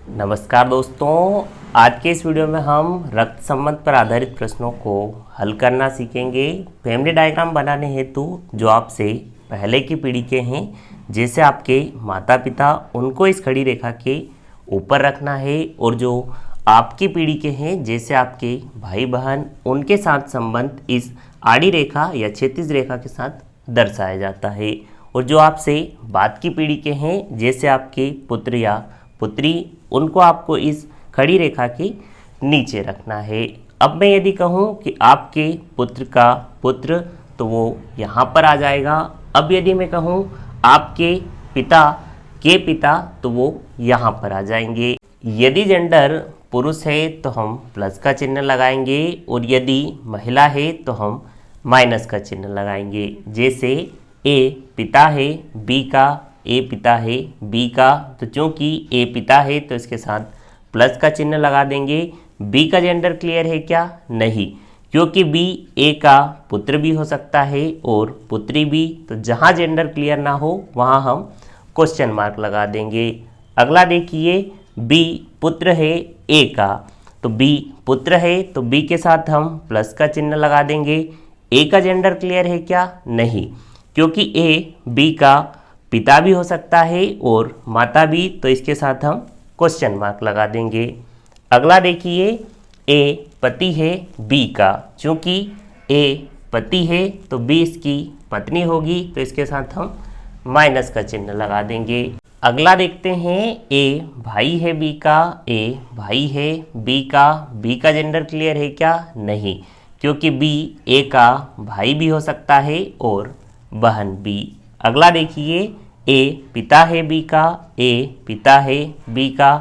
नमस्कार दोस्तों, आज के इस वीडियो में हम रक्त संबंध पर आधारित प्रश्नों को हल करना सीखेंगे। फैमिली डायग्राम बनाने हेतु जो आपसे पहले की पीढ़ी के हैं, जैसे आपके माता पिता, उनको इस खड़ी रेखा के ऊपर रखना है और जो आपकी पीढ़ी के हैं, जैसे आपके भाई बहन, उनके साथ संबंध इस आड़ी रेखा या क्षैतिज रेखा के साथ दर्शाया जाता है। और जो आपसे बाद की पीढ़ी के हैं, जैसे आपके पुत्र या पुत्री, उनको आपको इस खड़ी रेखा के नीचे रखना है। अब मैं यदि कहूँ कि आपके पुत्र का पुत्र, तो वो यहाँ पर आ जाएगा। अब यदि मैं कहूँ आपके पिता के पिता, तो वो यहाँ पर आ जाएंगे। यदि जेंडर पुरुष है तो हम प्लस का चिन्ह लगाएंगे और यदि महिला है तो हम माइनस का चिन्ह लगाएंगे। जैसे ए पिता है बी का, ए पिता है बी का, तो चूंकि ए पिता है तो इसके साथ प्लस का चिन्ह लगा देंगे। बी का जेंडर क्लियर है क्या? नहीं, क्योंकि बी ए का पुत्र भी हो सकता है और पुत्री भी, तो जहाँ जेंडर क्लियर ना हो वहाँ हम क्वेश्चन मार्क लगा देंगे। अगला देखिए, बी पुत्र है ए का, तो बी पुत्र है तो बी के साथ हम प्लस का चिन्ह लगा देंगे। ए का जेंडर क्लियर है क्या? नहीं, क्योंकि ए बी का पिता भी हो सकता है और माता भी, तो इसके साथ हम क्वेश्चन मार्क लगा देंगे। अगला देखिए, ए पति है बी का, चूंकि ए पति है तो बी इसकी पत्नी होगी, तो इसके साथ हम माइनस का चिन्ह लगा देंगे। अगला देखते हैं, ए भाई है बी का, ए भाई है बी का जेंडर क्लियर है क्या? नहीं, क्योंकि बी ए का भाई भी हो सकता है और बहन भी। अगला देखिए, ए पिता है बी का, ए पिता है बी का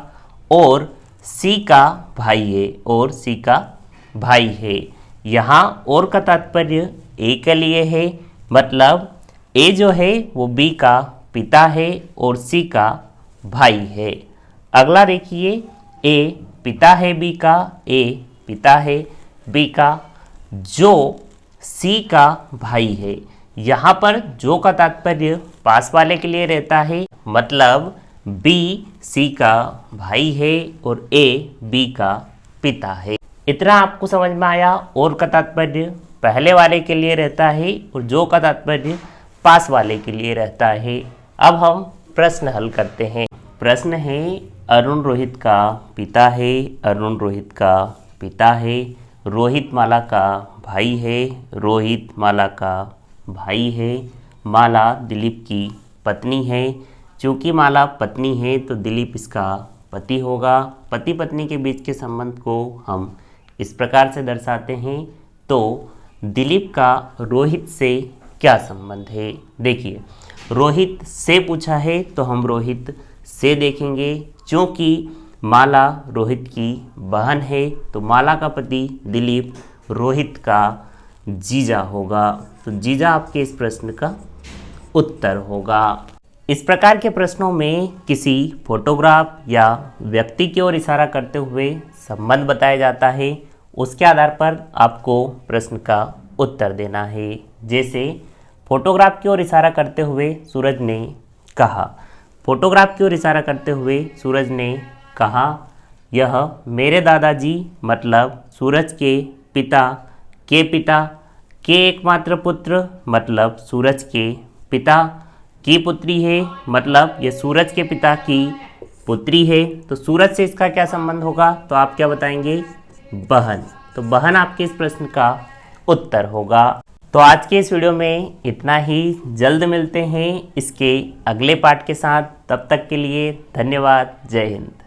और सी का भाई है और सी का भाई है। यहाँ और का तात्पर्य ए के लिए है, मतलब ए जो है वो बी का पिता है और सी का भाई है। अगला देखिए, ए पिता है बी का, ए पिता है बी का, जो सी का भाई है। यहाँ पर जो का तात्पर्य पास वाले के लिए रहता है, मतलब बी सी का भाई है और ए बी का पिता है। इतना आपको समझ में आया। और का तात्पर्य पहले वाले के लिए रहता है और जो का तात्पर्य पास वाले के लिए रहता है। अब हम प्रश्न हल करते हैं। प्रश्न है, अरुण रोहित का पिता है, अरुण रोहित का पिता है, रोहित माला का भाई है, रोहित माला का भाई है, माला दिलीप की पत्नी है। चूँकि माला पत्नी है तो दिलीप इसका पति होगा। पति पत्नी के बीच के संबंध को हम इस प्रकार से दर्शाते हैं। तो दिलीप का रोहित से क्या संबंध है? देखिए, रोहित से पूछा है तो हम रोहित से देखेंगे। क्योंकि माला रोहित की बहन है तो माला का पति दिलीप रोहित का जीजा होगा, तो जीजा आपके इस प्रश्न का उत्तर होगा। इस प्रकार के प्रश्नों में किसी फोटोग्राफ या व्यक्ति की ओर इशारा करते हुए संबंध बताया जाता है, उसके आधार पर आपको प्रश्न का उत्तर देना है। जैसे फोटोग्राफ की ओर इशारा करते हुए सूरज ने कहा, फोटोग्राफ की ओर इशारा करते हुए सूरज ने कहा, यह मेरे दादाजी मतलब सूरज के पिता के एकमात्र पुत्र मतलब सूरज के पिता की पुत्री है, मतलब ये सूरज के पिता की पुत्री है। तो सूरज से इसका क्या संबंध होगा? तो आप क्या बताएंगे? बहन। तो बहन आपके इस प्रश्न का उत्तर होगा। तो आज के इस वीडियो में इतना ही। जल्द मिलते हैं इसके अगले पार्ट के साथ। तब तक के लिए धन्यवाद। जय हिंद।